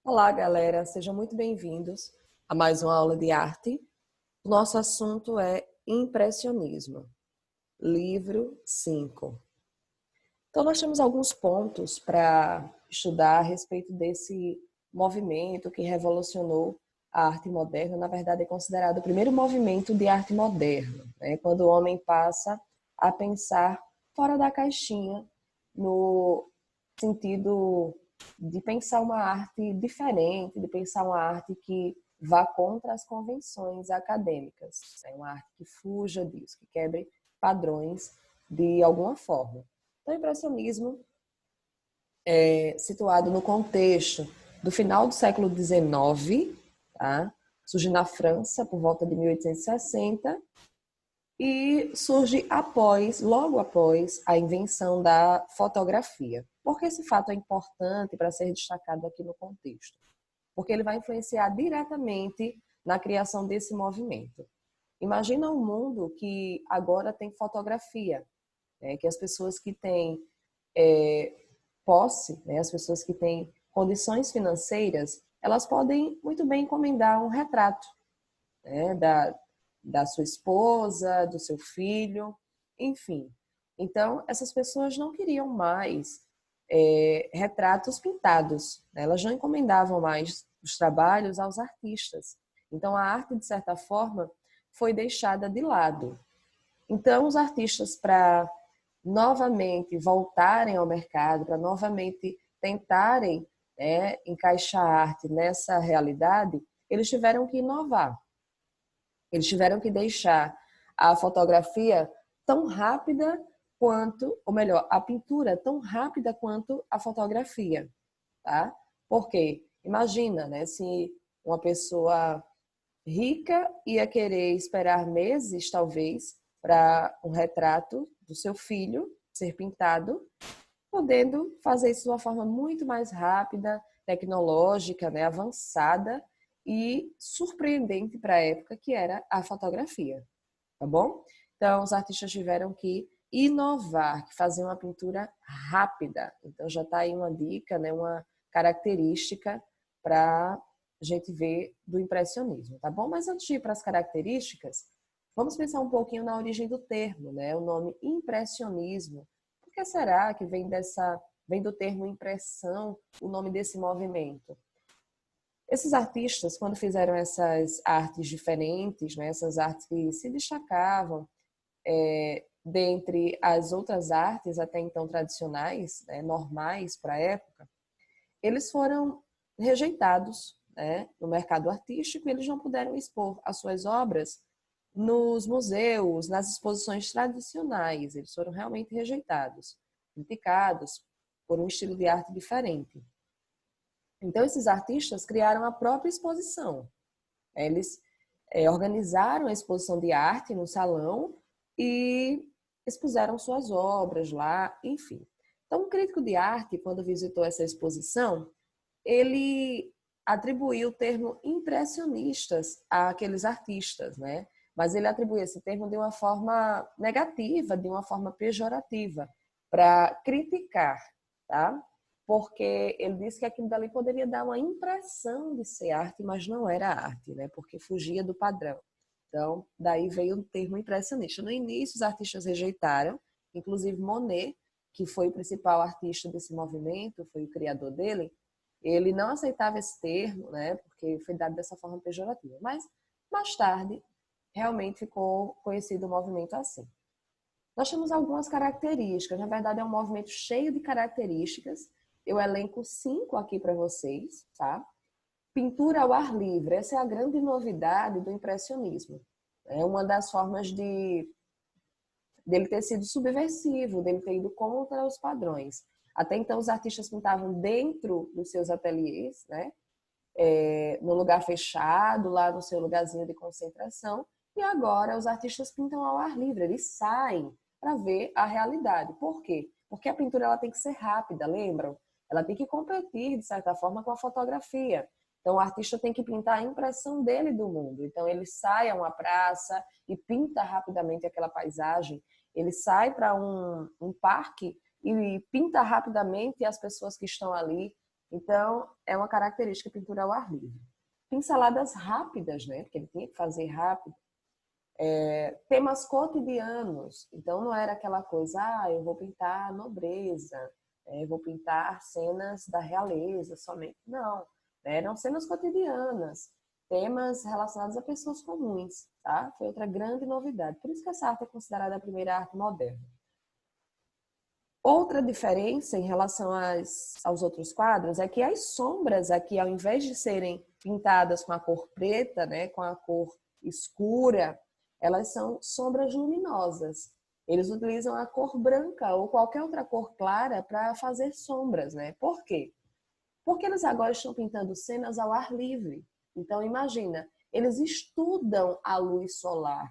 Olá, galera, sejam muito bem-vindos a mais uma aula de arte. O nosso assunto é impressionismo, livro 5. Então, nós temos alguns pontos para estudar a respeito desse movimento que revolucionou a arte moderna. Na verdade, é considerado o primeiro movimento de arte moderna, né? Quando o homem passa a pensar fora da caixinha, no sentido de pensar uma arte diferente, de pensar uma arte que vá contra as convenções acadêmicas, né? Uma arte que fuja disso, que quebre padrões de alguma forma. Então, o impressionismo é situado no contexto do final do século XIX, tá? Surge na França por volta de 1860 e surge logo após a invenção da fotografia. Por que esse fato é importante para ser destacado aqui no contexto? Porque ele vai influenciar diretamente na criação desse movimento. Imagina um mundo que agora tem fotografia, né? Que as pessoas que têm posse, né? As pessoas que têm condições financeiras, elas podem muito bem encomendar um retrato, né? Da sua esposa, do seu filho, enfim. Então, essas pessoas não queriam mais retratos pintados, né? Elas não encomendavam mais os trabalhos aos artistas. Então, a arte, de certa forma, foi deixada de lado. Então, os artistas, para novamente voltarem ao mercado, para novamente tentarem, né, encaixar a arte nessa realidade, eles tiveram que inovar. Eles tiveram que deixar a fotografia tão rápida quanto, ou melhor, a pintura tão rápida quanto a fotografia, tá? Porque imagina, né, se uma pessoa rica ia querer esperar meses, talvez, para um retrato do seu filho ser pintado, podendo fazer isso de uma forma muito mais rápida, tecnológica, né, avançada e surpreendente para a época, que era a fotografia, tá bom? Então, os artistas tiveram que inovar, que fazer uma pintura rápida. Então, já está aí uma dica, né, uma característica para a gente ver do impressionismo, tá bom? Mas antes de ir para as características, vamos pensar um pouquinho na origem do termo, né? O nome impressionismo. Por que será que vem do termo impressão, o nome desse movimento? Esses artistas, quando fizeram essas artes diferentes, né, essas artes que se destacavam dentre as outras artes até então tradicionais, né, normais para a época, eles foram rejeitados, né, no mercado artístico, e eles não puderam expor as suas obras nos museus, nas exposições tradicionais. Eles foram realmente rejeitados, criticados por um estilo de arte diferente. Então, esses artistas criaram a própria exposição. Eles organizaram a exposição de arte no salão e expuseram suas obras lá, enfim. Então, um crítico de arte, quando visitou essa exposição, ele atribuiu o termo impressionistas àqueles artistas, né? Mas ele atribuiu esse termo de uma forma negativa, de uma forma pejorativa, para criticar, tá? Porque ele disse que aquilo dali poderia dar uma impressão de ser arte, mas não era arte, né? Porque fugia do padrão. Então, daí veio o termo impressionista. No início, os artistas rejeitaram, inclusive Monet, que foi o principal artista desse movimento, foi o criador dele, ele não aceitava esse termo, né? Porque foi dado dessa forma pejorativa. Mas, mais tarde, realmente ficou conhecido o movimento assim. Nós temos algumas características, na verdade é um movimento cheio de características. Eu elenco 5 aqui para vocês, tá? Pintura ao ar livre, essa é a grande novidade do impressionismo. É uma das formas dele ter sido subversivo, dele ter ido contra os padrões. Até então os artistas pintavam dentro dos seus ateliês, né? No lugar fechado, lá no seu lugarzinho de concentração, e agora os artistas pintam ao ar livre, eles saem para ver a realidade. Por quê? Porque a pintura ela tem que ser rápida, lembram? Ela tem que competir, de certa forma, com a fotografia. Então, o artista tem que pintar a impressão dele do mundo. Então, ele sai a uma praça e pinta rapidamente aquela paisagem. Ele sai para um parque e pinta rapidamente as pessoas que estão ali. Então, é uma característica pintura ao ar livre. Pinceladas rápidas, né? Porque ele tinha que fazer rápido. Temas cotidianos. Então, não era aquela coisa, eu vou pintar a nobreza, eu vou pintar cenas da realeza somente. Não, eram cenas cotidianas, temas relacionados a pessoas comuns, tá? Foi outra grande novidade. Por isso que essa arte é considerada a primeira arte moderna. Outra diferença em relação aos outros quadros é que as sombras aqui, ao invés de serem pintadas com a cor preta, né, com a cor escura, elas são sombras luminosas. Eles utilizam a cor branca ou qualquer outra cor clara para fazer sombras, né? Por quê? Porque eles agora estão pintando cenas ao ar livre. Então, imagina, eles estudam a luz solar.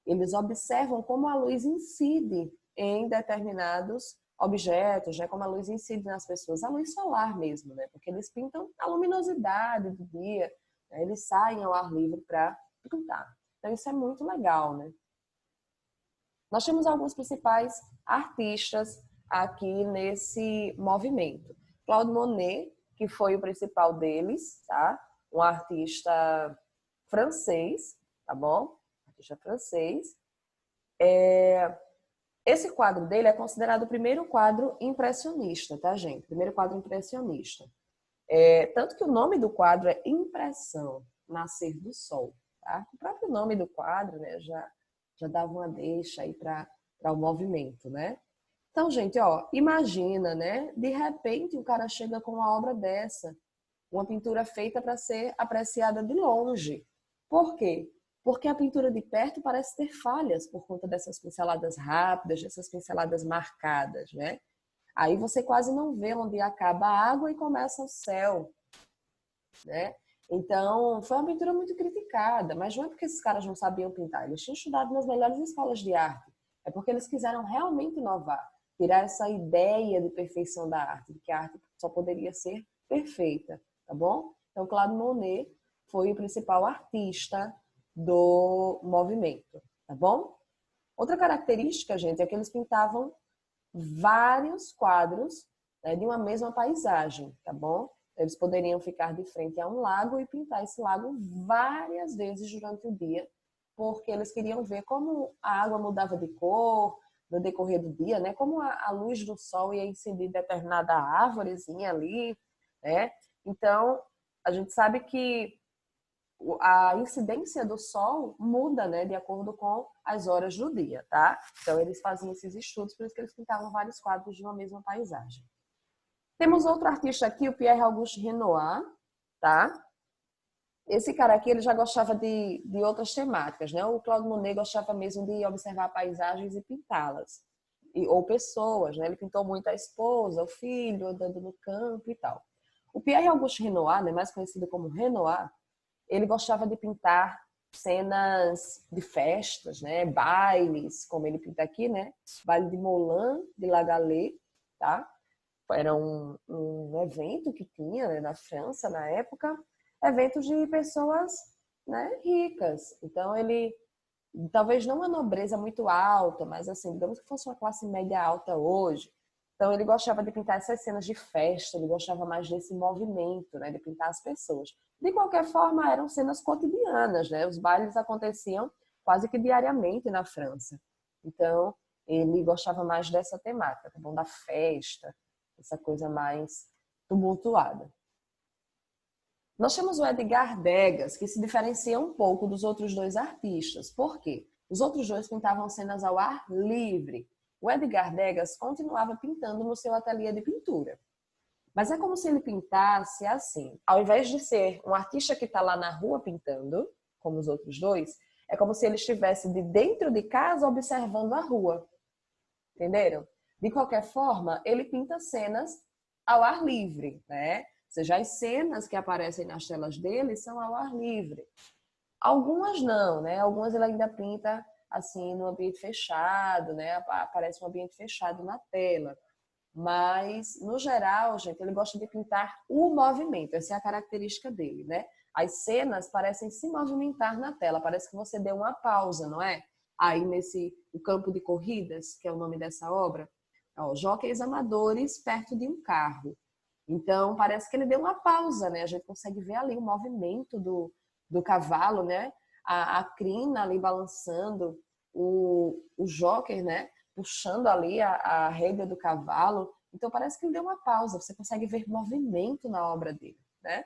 Eles observam como a luz incide em determinados objetos, né? Como a luz incide nas pessoas. A luz solar mesmo, né? Porque eles pintam a luminosidade do dia, né? Eles saem ao ar livre para pintar. Então, isso é muito legal, né? Nós temos alguns principais artistas aqui nesse movimento. Claude Monet, que foi o principal deles, tá? Um artista francês, tá bom? Artista francês. Esse quadro dele é considerado o primeiro quadro impressionista, tá, gente? Primeiro quadro impressionista. Tanto que o nome do quadro é Impressão, Nascer do Sol, tá? O próprio nome do quadro, né, já dava uma deixa aí para o movimento, né? Então, gente, ó, imagina, né? De repente o cara chega com uma obra dessa, uma pintura feita para ser apreciada de longe. Por quê? Porque a pintura de perto parece ter falhas por conta dessas pinceladas rápidas, dessas pinceladas marcadas, né? Aí você quase não vê onde acaba a água e começa o céu, né? Então, foi uma pintura muito criticada, mas não é porque esses caras não sabiam pintar, eles tinham estudado nas melhores escolas de arte. É porque eles quiseram realmente inovar, tirar essa ideia de perfeição da arte, de que a arte só poderia ser perfeita, tá bom? Então, Claude Monet foi o principal artista do movimento, tá bom? Outra característica, gente, é que eles pintavam vários quadros, né, de uma mesma paisagem, tá bom? Eles poderiam ficar de frente a um lago e pintar esse lago várias vezes durante o dia, porque eles queriam ver como a água mudava de cor no decorrer do dia, né? Como a luz do sol ia incidir em determinada árvorezinha ali, né? Então, a gente sabe que a incidência do sol muda, né, de acordo com as horas do dia, tá? Então, eles faziam esses estudos, por isso que eles pintavam vários quadros de uma mesma paisagem. Temos outro artista aqui, o Pierre-Auguste Renoir, tá? Esse cara aqui, ele já gostava de outras temáticas, né? O Claude Monet gostava mesmo de observar paisagens e pintá-las. Ou pessoas, né? Ele pintou muito a esposa, o filho, andando no campo e tal. O Pierre-Auguste Renoir, né, mais conhecido como Renoir, ele gostava de pintar cenas de festas, né? Bailes, como ele pinta aqui, né? Baile de Moulin de la Galette, tá? Era um evento que tinha, né, na França na época, eventos de pessoas, né, ricas. Então ele, talvez não uma nobreza muito alta, mas assim, digamos que fosse uma classe média alta hoje. Então ele gostava de pintar essas cenas de festa, ele gostava mais desse movimento, né, de pintar as pessoas. De qualquer forma, eram cenas cotidianas, né? Os bailes aconteciam quase que diariamente na França. Então ele gostava mais dessa temática, tá bom? Da festa, essa coisa mais tumultuada. Nós temos o Edgar Degas, que se diferencia um pouco dos outros dois artistas. Por quê? Os outros dois pintavam cenas ao ar livre. O Edgar Degas continuava pintando no seu ateliê de pintura. Mas é como se ele pintasse assim. Ao invés de ser um artista que está lá na rua pintando, como os outros dois, é como se ele estivesse de dentro de casa observando a rua. Entenderam? De qualquer forma, ele pinta cenas ao ar livre, né? Ou seja, as cenas que aparecem nas telas dele são ao ar livre. Algumas não, né? Algumas ele ainda pinta assim no ambiente fechado, né? Aparece um ambiente fechado na tela. Mas, no geral, gente, ele gosta de pintar o movimento. Essa é a característica dele, né? As cenas parecem se movimentar na tela. Parece que você deu uma pausa, não é? Aí nesse o campo de corridas, que é o nome dessa obra, ó, jóqueis amadores perto de um carro. Então, parece que ele deu uma pausa, né? A gente consegue ver ali o movimento do cavalo, né? A crina ali balançando, o jockey, né? Puxando ali a rédea do cavalo. Então, parece que ele deu uma pausa. Você consegue ver movimento na obra dele, né?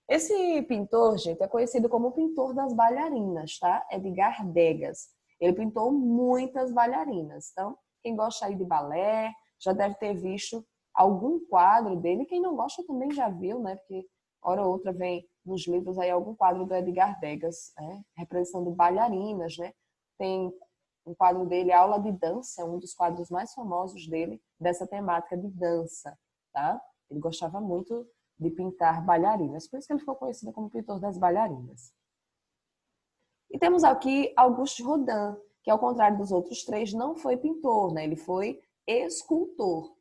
Esse pintor, gente, é conhecido como o pintor das bailarinas, tá? Edgar Degas. Ele pintou muitas bailarinas. Então, quem gosta aí de balé, já deve ter visto algum quadro dele. Quem não gosta também já viu, né? Porque hora ou outra vem nos livros aí algum quadro do Edgar Degas, né? Representando bailarinas, né? Tem um quadro dele, Aula de Dança, um dos quadros mais famosos dele, dessa temática de dança, tá? Ele gostava muito de pintar bailarinas, por isso que ele ficou conhecido como pintor das bailarinas. E temos aqui Auguste Rodin, que ao contrário dos outros três, não foi pintor, né? Ele foi escultor.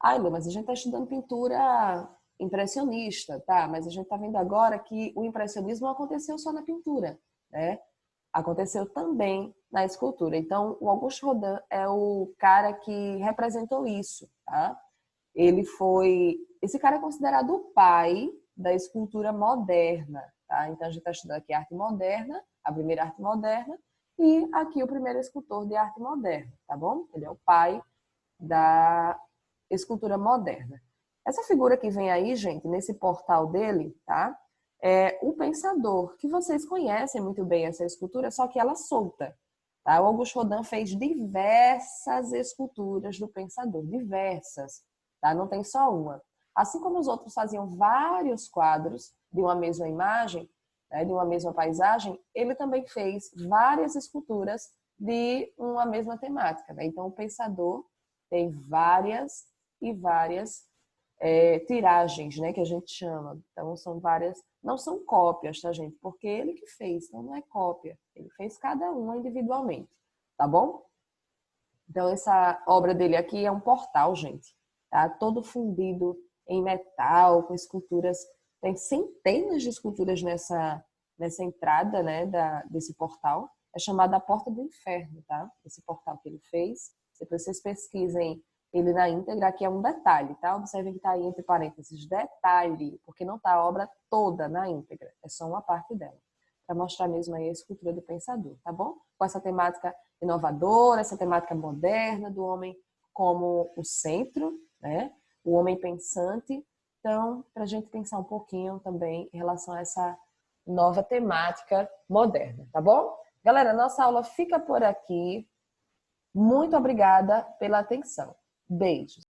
Ai, Lu, mas a gente está estudando pintura impressionista, tá? Mas a gente está vendo agora que o impressionismo não aconteceu só na pintura, né? Aconteceu também na escultura. Então, o Auguste Rodin é o cara que representou isso, tá? Esse cara é considerado o pai da escultura moderna, tá? Então, a gente está estudando aqui a arte moderna, a primeira arte moderna, e aqui o primeiro escultor de arte moderna, tá bom? Ele é o pai da escultura moderna. Essa figura que vem aí, gente, nesse portal dele, tá? É o Pensador, que vocês conhecem muito bem essa escultura, só que ela solta. Tá? O Auguste Rodin fez diversas esculturas do Pensador, diversas, tá? Não tem só uma. Assim como os outros faziam vários quadros de uma mesma imagem, né, de uma mesma paisagem, ele também fez várias esculturas de uma mesma temática. Né? Então, o Pensador tem várias e várias tiragens, né, que a gente chama. Então, são várias, não são cópias, tá, gente? Porque ele que fez, então não é cópia. Ele fez cada uma individualmente, tá bom? Então, essa obra dele aqui é um portal, gente, tá? Todo fundido em metal, com esculturas. Tem centenas de esculturas nessa entrada, né, desse portal. É chamada a Porta do Inferno, tá? Esse portal que ele fez. Depois vocês pesquisem ele na íntegra, aqui é um detalhe, tá? Observem que está aí entre parênteses, detalhe, porque não está a obra toda na íntegra, é só uma parte dela. Para mostrar mesmo aí a escultura do pensador, tá bom? Com essa temática inovadora, essa temática moderna do homem como o centro, né? O homem pensante. Então, para a gente pensar um pouquinho também em relação a essa nova temática moderna, tá bom? Galera, nossa aula fica por aqui. Muito obrigada pela atenção. Beijos.